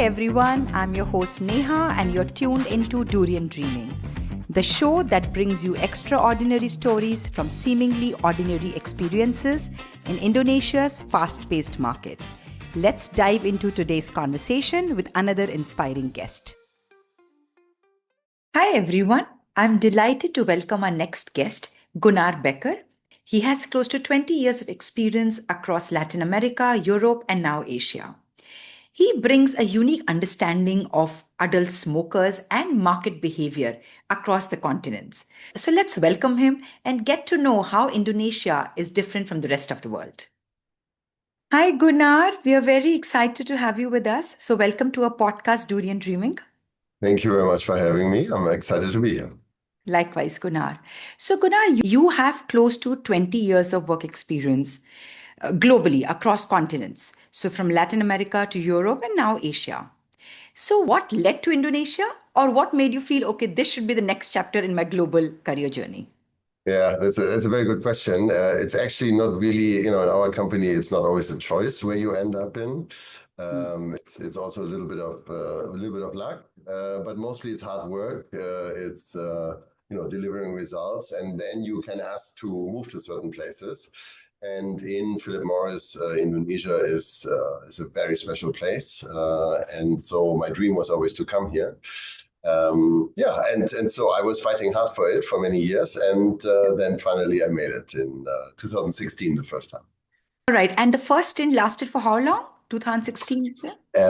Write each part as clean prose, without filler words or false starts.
everyone, I'm your host Neha and you're tuned into Durian Dreaming, the show that brings you extraordinary stories from seemingly ordinary experiences in Indonesia's fast-paced market. Let's dive into today's conversation with another inspiring guest. Hi everyone, I'm delighted to welcome our next guest, Gunnar. He has close to 20 years of experience across Latin America, Europe, and now Asia. He brings a unique understanding of adult smokers and market behavior across the continents. So let's welcome him and get to know how Indonesia is different from the rest of the world. Hi, Gunnar. We are very excited to have you with us. So, welcome to our podcast, Durian Dreaming. Thank you very much for having me. I'm excited to be here. Likewise, Gunnar. So, Gunnar, you have close to 20 years of work experience globally across continents. So, from Latin America to Europe and now Asia. So, what led to Indonesia, or what made you feel, okay, this should be the next chapter in my global career journey? Yeah, that's a very good question. It's actually not really, in our company, it's not always a choice where you end up in. It's also a little bit of luck, but mostly it's hard work. It's delivering results, and then you can ask to move to certain places. And in Philip Morris, Indonesia is a very special place, and so my dream was always to come here. And so I was fighting hard for it for many years, and then finally I made it in 2016 the first time. All right, and the first stint lasted for how long? 2016?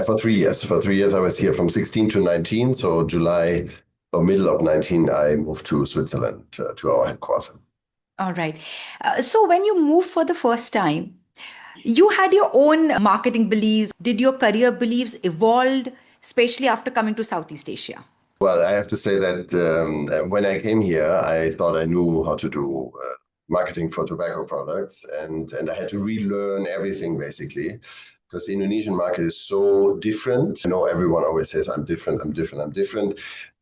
For 3 years. For 3 years I was here from 16 to 19. So July or middle of 19, I moved to Switzerland to our headquarters. All right. So when you moved for the first time, you had your own marketing beliefs. Did your career beliefs evolve, especially after coming to Southeast Asia? Well, I have to say that when I came here, I thought I knew how to do marketing for tobacco products, and I had to relearn everything basically, because the Indonesian market is so different. Everyone always says, I'm different.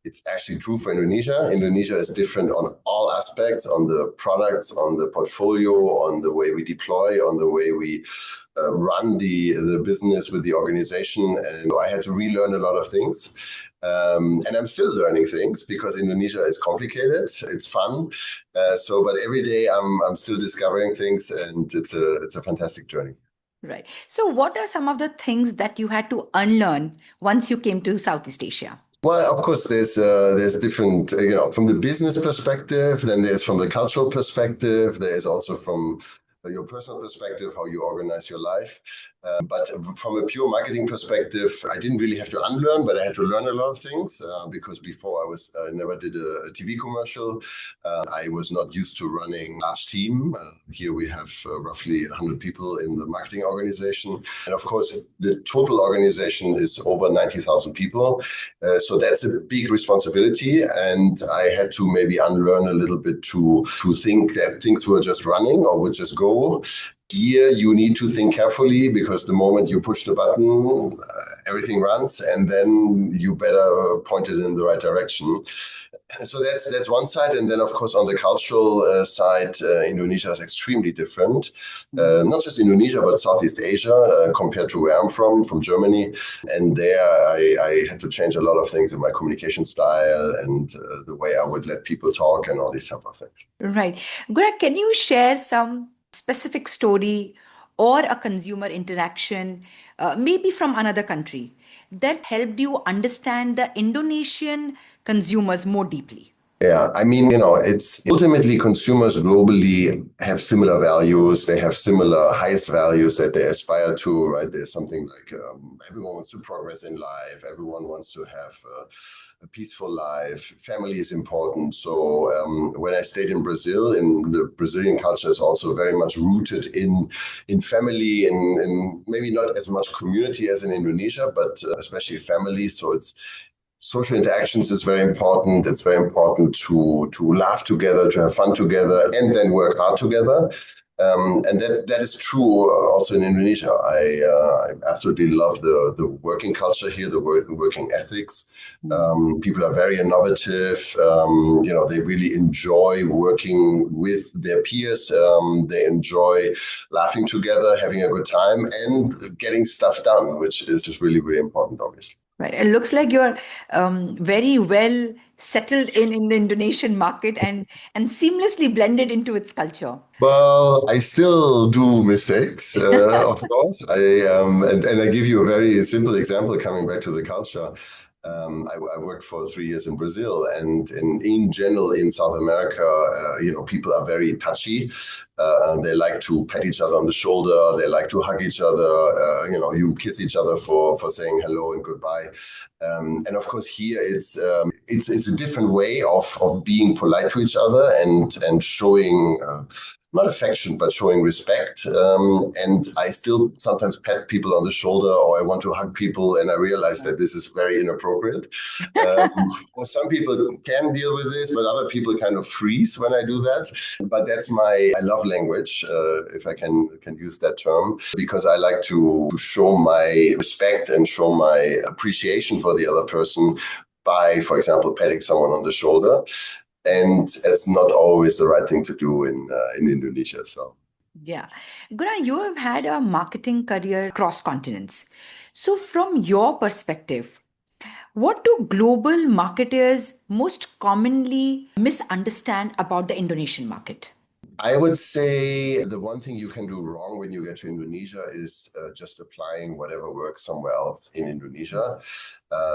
It's actually true for Indonesia. Indonesia is different on all aspects, on the products, on the portfolio, on the way we deploy, on the way we run the business with the organization. And I had to relearn a lot of things. And I'm still learning things because Indonesia is complicated. It's fun. But every day I'm still discovering things, and it's a fantastic journey. Right. So what are some of the things that you had to unlearn once you came to Southeast Asia? Well, of course, there's different, from the business perspective, then there's from the cultural perspective, there's also from your personal perspective, how you organize your life. But from a pure marketing perspective, I didn't really have to unlearn, but I had to learn a lot of things because before I never did a TV commercial. I was not used to running a large team. Here we have roughly 100 people in the marketing organization. And of course, the total organization is over 90,000 people. So that's a big responsibility. And I had to maybe unlearn a little bit to think that things were just running or would just go. Here, you need to think carefully because the moment you push the button, everything runs, and then you better point it in the right direction. So that's one side. And then, of course, on the cultural side, Indonesia is extremely different. Not just Indonesia, but Southeast Asia compared to where I'm from Germany. And there, I had to change a lot of things in my communication style and the way I would let people talk and all these type of things. Right. Greg, can you share some specific story or a consumer interaction, maybe from another country, that helped you understand the Indonesian consumers more deeply? Yeah, I mean, it's ultimately consumers globally have similar values. They have similar highest values that they aspire to, right? There's something like everyone wants to progress in life. Everyone wants to have a peaceful life. Family is important. So when I stayed in Brazil, in the Brazilian culture is also very much rooted in family and maybe not as much community as in Indonesia, but especially family. So it's social interactions is very important. It's very important to laugh together, to have fun together, and then work hard together. And that is true also in Indonesia. I absolutely love the working culture here, the working ethics. People are very innovative. They really enjoy working with their peers. They enjoy laughing together, having a good time, and getting stuff done, which is just really, really important, obviously. Right. It looks like you're very well settled in the Indonesian market and seamlessly blended into its culture. Well, I still do mistakes, of course. And I give you a very simple example coming back to the culture. I worked for 3 years in Brazil, and in general in South America, people are very touchy. They like to pat each other on the shoulder. They like to hug each other. You kiss each other for saying hello and goodbye. And of course, here it's a different way of being polite to each other and showing. Not affection, but showing respect. And I still sometimes pat people on the shoulder, or I want to hug people, and I realize that this is very inappropriate. Well, some people can deal with this, but other people kind of freeze when I do that. But that's I love language, if I can use that term, because I like to show my respect and show my appreciation for the other person by, for example, patting someone on the shoulder. And it's not always the right thing to do in Indonesia. So, Yeah. Gunnar, you have had a marketing career across continents. So, from your perspective, what do global marketers most commonly misunderstand about the Indonesian market? I would say the one thing you can do wrong when you get to Indonesia is just applying whatever works somewhere else in Indonesia,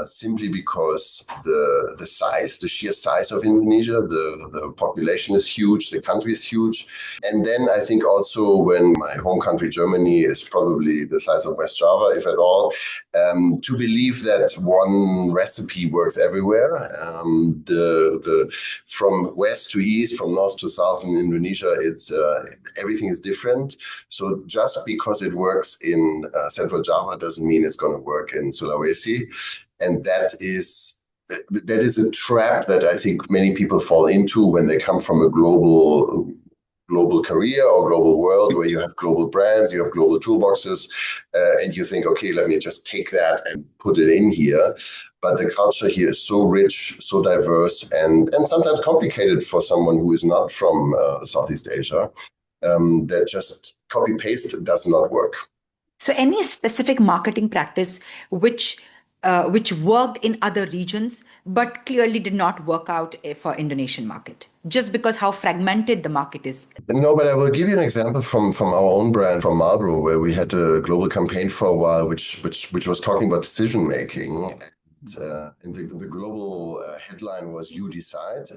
simply because the sheer size of Indonesia, the population is huge, the country is huge. And then I think also when my home country, Germany, is probably the size of West Java, if at all, to believe that one recipe works everywhere, from west to east, from north to south in Indonesia, it's everything is different. So just because it works in Central Java doesn't mean it's going to work in Sulawesi, and that is a trap that I think many people fall into when they come from a global career or global world where you have global brands, you have global toolboxes, and you think, okay, let me just take that and put it in here. But the culture here is so rich, so diverse, and sometimes complicated for someone who is not from Southeast Asia, that just copy-paste does not work. So, any specific marketing practice which worked in other regions but clearly did not work out for Indonesian market, just because how fragmented the market is? No, but I will give you an example from our own brand, from Marlboro, where we had a global campaign for a while, which was talking about decision making. And the global headline was "You Decide,"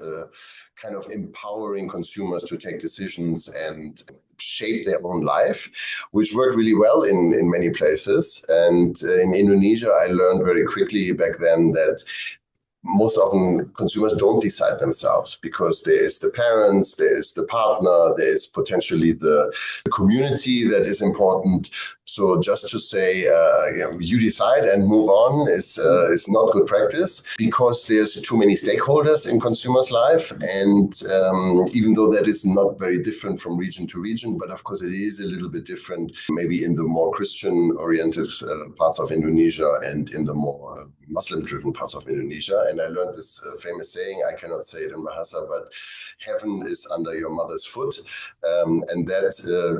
kind of empowering consumers to take decisions and shape their own life, which worked really well in many places. And in Indonesia, I learned very quickly back then that most often consumers don't decide themselves, because there is the parents, there is the partner, there is potentially the community that is important. So just to say, you decide and move on is not good practice, because there's too many stakeholders in consumers' life. And even though that is not very different from region to region, but of course it is a little bit different, maybe in the more Christian-oriented parts of Indonesia and in the more Muslim-driven parts of Indonesia. And I learned this famous saying, I cannot say it in Bahasa, but heaven is under your mother's foot. And that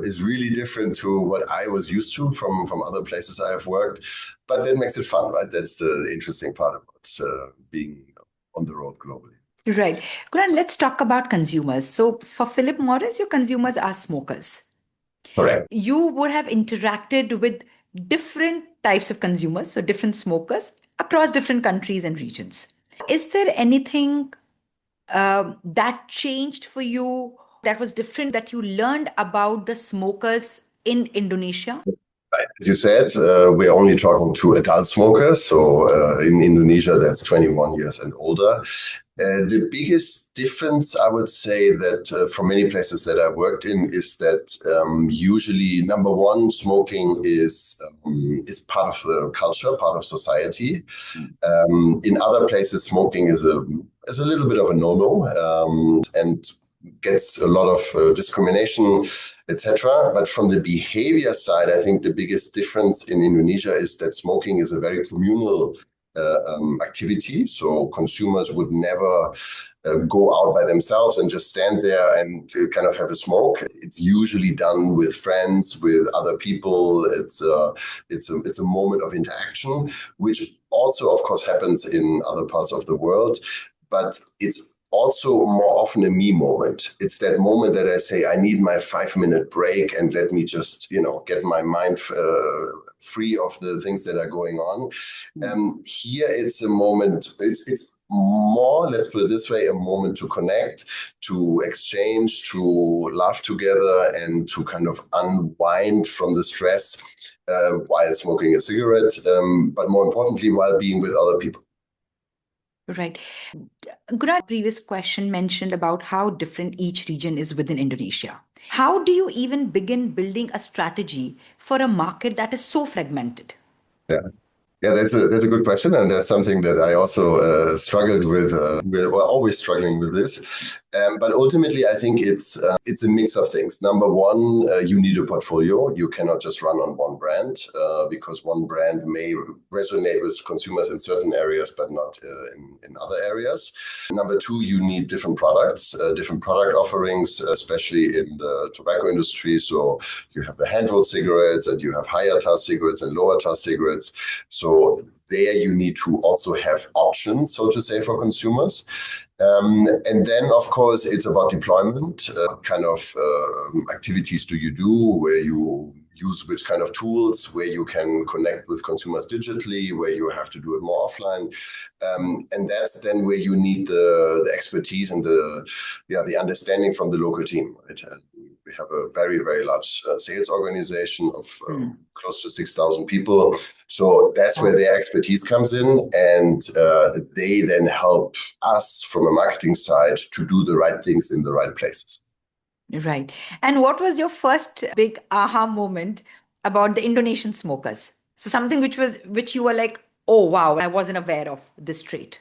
is really different to what I was used to from other places I have worked. But that makes it fun, right? That's the interesting part about being on the road globally. Right. Grant, let's talk about consumers. So, for Philip Morris, your consumers are smokers. Correct. You would have interacted with different types of consumers, so different smokers across different countries and regions. Is there anything that changed for you, that was different, that you learned about the smokers in Indonesia? Right. As you said, we're only talking to adult smokers. So in Indonesia, that's 21 years and older. The biggest difference, I would say, that from many places that I worked in, is that usually, number one, smoking is part of the culture, part of society. In other places, smoking is a little bit of a no-no. And gets a lot of discrimination, etc. But from the behavior side, I think the biggest difference in Indonesia is that smoking is a very communal activity. So consumers would never go out by themselves and just stand there and kind of have a smoke. It's usually done with friends, with other people. It's a moment of interaction, which also, of course, happens in other parts of the world. But it's also more often a me moment. It's that moment that I say, I need my 5-minute break and let me just, get my mind free of the things that are going on. Here it's a moment, it's more, let's put it this way, a moment to connect, to exchange, to laugh together, and to kind of unwind from the stress while smoking a cigarette, but more importantly, while being with other people. Right. Gunnar, previous question mentioned about how different each region is within Indonesia. How do you even begin building a strategy for a market that is so fragmented? Yeah. Yeah, that's a good question, and that's something that I also struggled with. We're always struggling with this, but ultimately, I think it's a mix of things. Number one, you need a portfolio. You cannot just run on one brand because one brand may resonate with consumers in certain areas, but not in other areas. Number two, you need different products, different product offerings, especially in the tobacco industry. So you have the hand-rolled cigarettes, and you have higher tar cigarettes and lower tar cigarettes. So there you need to also have options, so to say, for consumers. And then, of course, it's about deployment. What kind of activities do you do, where you use which kind of tools, where you can connect with consumers digitally, where you have to do it more offline. And that's then where you need the expertise and the understanding from the local team. Right? We have a very, very large sales organization of close to 6,000 people. So that's where their expertise comes in, and they then help us from a marketing side to do the right things in the right places. Right. And what was your first big aha moment about the Indonesian smokers? So something which you were like, oh wow, I wasn't aware of this trait.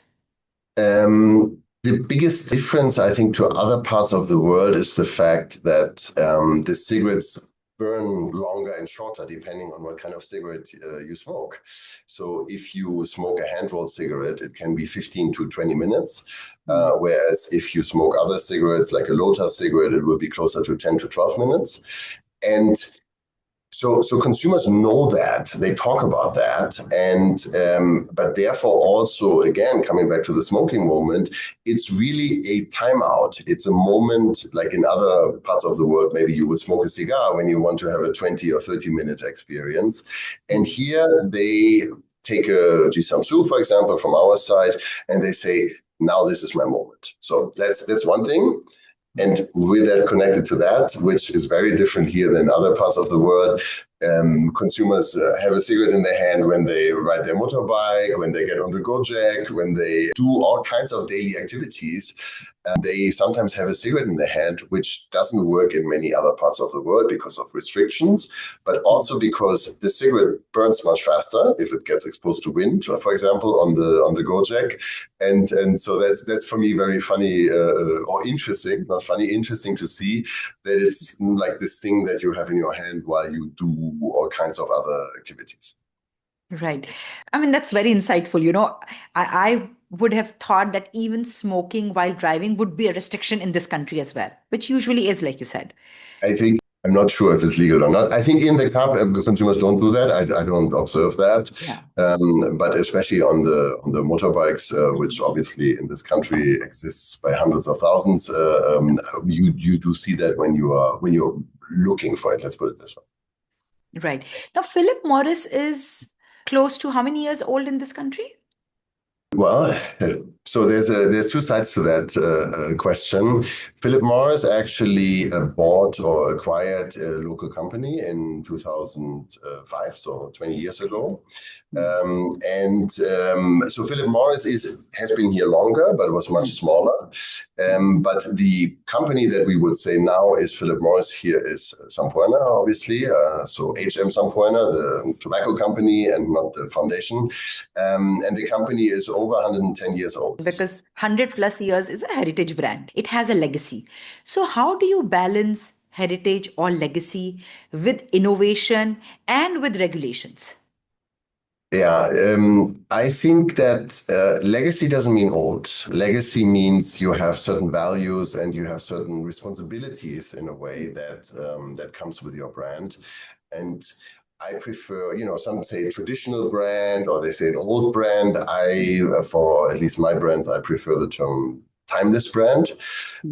The biggest difference, I think, to other parts of the world is the fact that the cigarettes burn longer and shorter depending on what kind of cigarette you smoke. So if you smoke a hand-rolled cigarette, it can be 15 to 20 minutes, whereas if you smoke other cigarettes like a low-tar cigarette, it will be closer to 10 to 12 minutes. And so consumers know that, they talk about that, and but therefore also, again, coming back to the smoking moment, it's really a timeout. It's a moment like in other parts of the world, maybe you would smoke a cigar when you want to have a 20 or 30-minute experience. And here they take a Jisamsu, for example, from our side, and they say, now this is my moment. So that's one thing. And with that, connected to that, which is very different here than other parts of the world, consumers have a cigarette in their hand when they ride their motorbike, when they get on the Gojek, when they do all kinds of daily activities. They sometimes have a cigarette in their hand, which doesn't work in many other parts of the world because of restrictions, but also because the cigarette burns much faster if it gets exposed to wind, for example, on the Gojek. And so that's for me very funny or interesting, not funny, interesting to see that it's like this thing that you have in your hand while you do all kinds of other activities. Right. I mean, that's very insightful. I would have thought that even smoking while driving would be a restriction in this country as well, which usually is, like you said. I'm not sure if it's legal or not. I think in the car, consumers don't do that. I don't observe that. Yeah. But especially on the motorbikes, which obviously in this country exists by hundreds of thousands, you do see that when you're looking for it. Let's put it this way. Right. Now, Philip Morris is close to how many years old in this country? Well, so there's two sides to that question. Philip Morris actually bought or acquired a local company in 2005, so 20 years ago. So Philip Morris has been here longer, but was much smaller. But the company that we would say now is Philip Morris here is Sampoerna, obviously. So HM Sampoerna, the tobacco company, and not the foundation. And the company is over 110 years old. because 100 plus years is a heritage brand. It has a legacy. So, how do you balance heritage or legacy with innovation and with regulations? Yeah, I think that legacy doesn't mean old. Legacy means you have certain values and you have certain responsibilities in a way that that comes with your brand. And I prefer, some say traditional brand or they say old brand. For at least my brands, I prefer the term timeless brand.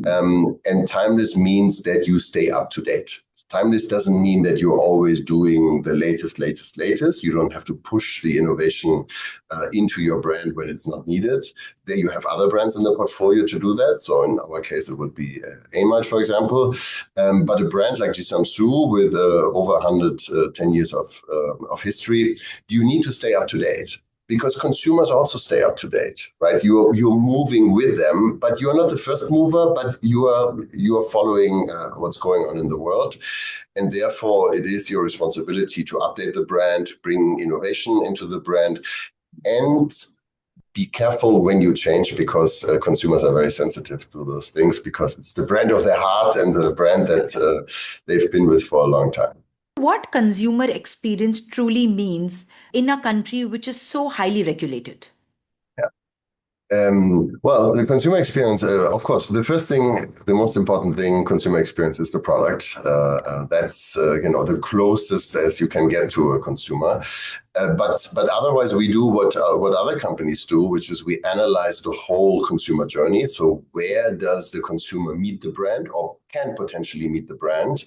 And timeless means that you stay up to date. Timeless doesn't mean that you're always doing the latest. You don't have to push the innovation into your brand when it's not needed. There you have other brands in the portfolio to do that. So in our case, it would be Amite, for example. But a brand like Jisamsu with over 110 years of history, you need to stay up to date because consumers also stay up to date, right? You're moving with them, but you're not the first mover, but you are following what's going on in the world, and therefore it is your responsibility to update the brand, bring innovation into the brand, and be careful when you change because consumers are very sensitive to those things because it's the brand of their heart and the brand that they've been with for a long time. What consumer experience truly means in a country which is so highly regulated? Well, the consumer experience, of course, the first thing, the most important thing, consumer experience is the product. That's the closest as you can get to a consumer. But otherwise, we do what other companies do, which is we analyze the whole consumer journey. So where does the consumer meet the brand or can potentially meet the brand,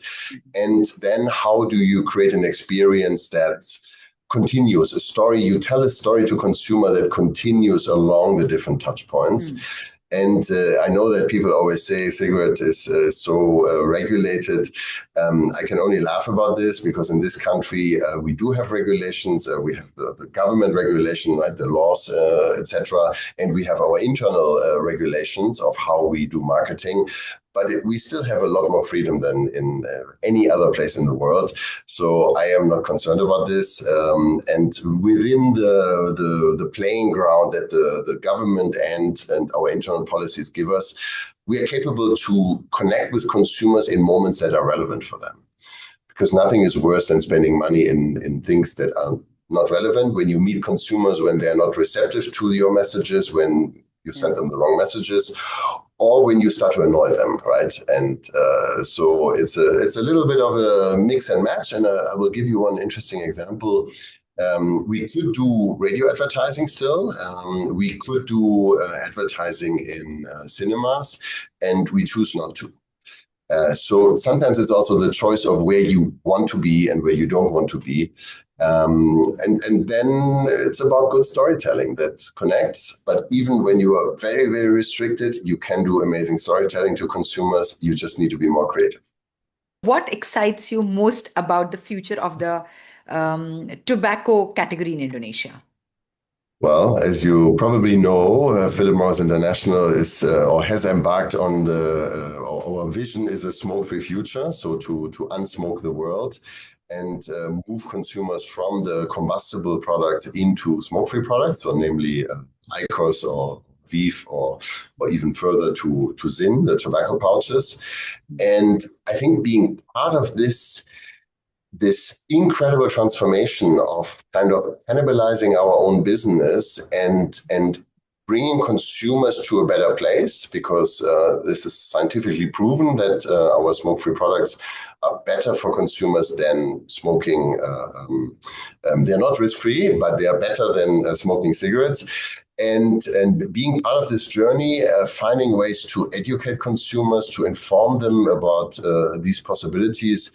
and then how do you create an experience that's continues a story. You tell a story to consumer that continues along the different touch points. And I know that people always say cigarette is so regulated. I can only laugh about this because in this country we do have regulations. We have the government regulation, right, the laws, etc., and we have our internal regulations of how we do marketing. But we still have a lot more freedom than in any other place in the world. So I am not concerned about this. And within the playing ground that the government and our internal policies give us, we are capable to connect with consumers in moments that are relevant for them. Because nothing is worse than spending money in things that are not relevant. When you meet consumers, when they're not receptive to your messages, when you send them the wrong messages, or when you start to annoy them, right? And so it's a little bit of a mix and match. And I will give you one interesting example. We could do radio advertising still. We could do advertising in cinemas, and we choose not to. So sometimes it's also the choice of where you want to be and where you don't want to be. And then it's about good storytelling that connects. But even when you are very, very restricted, you can do amazing storytelling to consumers. You just need to be more creative. What excites you most about the future of the tobacco category in Indonesia? Well, as you probably know, Philip Morris International is or has embarked on our vision is a smoke-free future. So to unsmoke the world and move consumers from the combustible products into smoke-free products. So namely IQOS or VEEV or even further to ZYN, the tobacco pouches. And I think being part of this incredible transformation of kind of cannibalizing our own business and bringing consumers to a better place, because this is scientifically proven that our smoke-free products are better for consumers than smoking. They're not risk-free, but they are better than smoking cigarettes. And being part of this journey, finding ways to educate consumers, to inform them about these possibilities,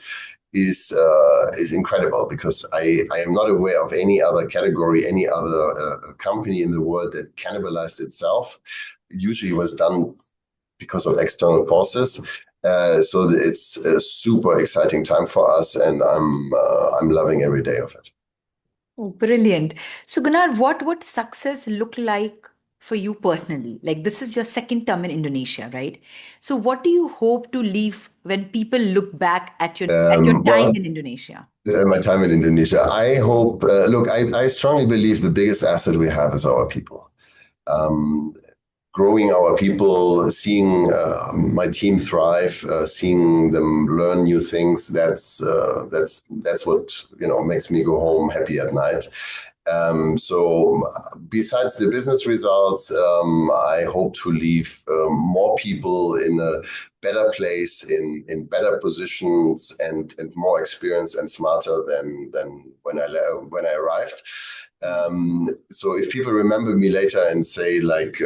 is incredible, because I am not aware of any other category, any other company in the world that cannibalized itself. Usually it was done because of external forces. So it's a super exciting time for us, and I'm loving every day of it. Oh, brilliant. So, Gunnar, what would success look like for you personally? Like, this is your second term in Indonesia, right? So, what do you hope to leave when people look back at your Well, time in Indonesia? my time in Indonesia, I hope, look, I strongly believe the biggest asset we have is our people. Um, growing our people, seeing my team thrive, seeing them learn new things. That's what makes me go home happy at night. So besides the business results, I hope to leave more people in a better place, in better positions, and more experienced and smarter than when I arrived. So if people remember me later and say like,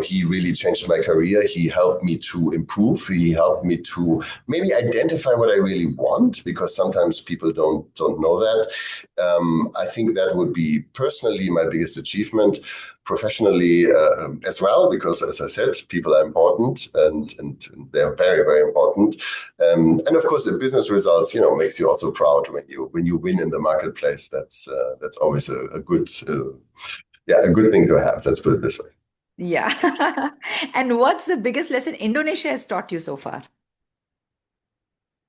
he really changed my career, he helped me to improve, he helped me to maybe identify what I really want, because sometimes people don't know that. I think that would be personally my biggest achievement, professionally as well, because as I said, people are important and they're very, very important. And of course, the business results, makes you also proud when you win in the marketplace. That's always a good thing to have. Let's put it this way. Yeah. And what's the biggest lesson Indonesia has taught you so far?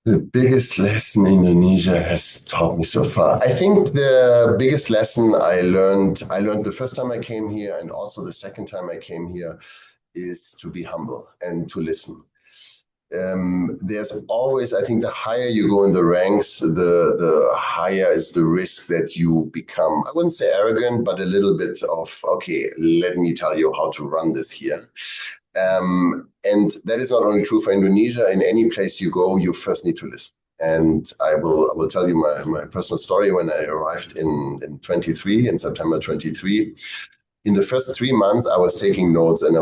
The biggest lesson Indonesia has taught me so far. I think the biggest lesson I learned the first time I came here, and also the second time I came here, is to be humble and to listen. There's always, I think, the higher you go in the ranks, the higher is the risk that you become, I wouldn't say arrogant, but a little bit of, okay, let me tell you how to run this here. And that is not only true for Indonesia. In any place you go, you first need to listen. And I will tell you my personal story. When I arrived in September 23, in the first 3 months, I was taking notes, and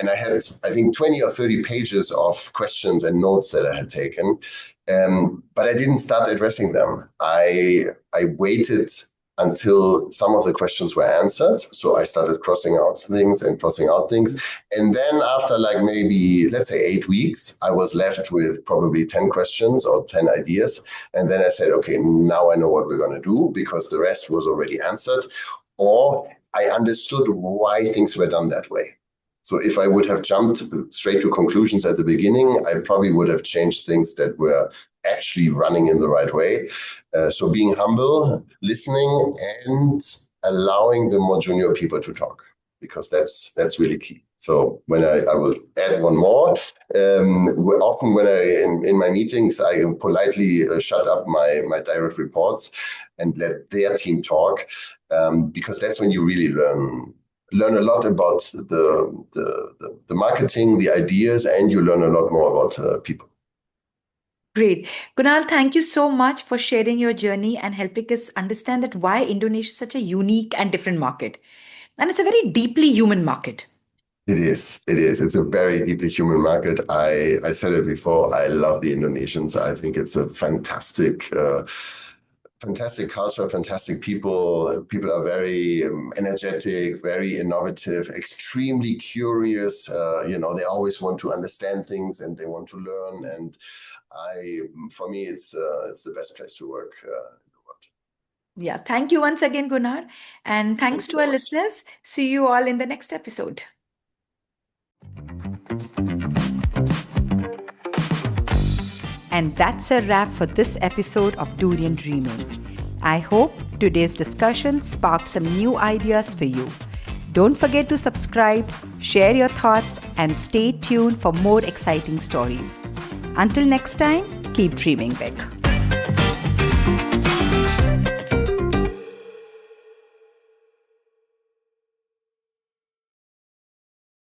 I had, I think, 20 or 30 pages of questions and notes that I had taken, but I didn't start addressing them. I waited until some of the questions were answered. So I started crossing out things. And then after like maybe, let's say 8 weeks, I was left with probably 10 questions or 10 ideas. And then I said, okay, now I know what we're going to do, because the rest was already answered, or I understood why things were done that way. So if I would have jumped straight to conclusions at the beginning, I probably would have changed things that were actually running in the right way. So being humble, listening, and allowing the more junior people to talk, because that's really key. So when I will add one more, often when in my meetings, I politely shut up my direct reports and let their team talk, because that's when you really learn a lot about the marketing, the ideas, and you learn a lot more about people. Great. Kunal, thank you so much for sharing your journey and helping us understand that why Indonesia is such a unique and different market. And it's a very deeply human market. It is. It's a very deeply human market. I said it before, I love the Indonesians. I think it's a fantastic culture, fantastic people. People are very energetic, very innovative, extremely curious. They always want to understand things and they want to learn. And for me, it's the best place to work in the world. Yeah. Thank you once again, Gunnar. And thanks to our listeners. See you all in the next episode. And that's a wrap for this episode of Durian Dreaming. I hope today's discussion sparked some new ideas for you. Don't forget to subscribe, share your thoughts, and stay tuned for more exciting stories. Until next time, keep dreaming big.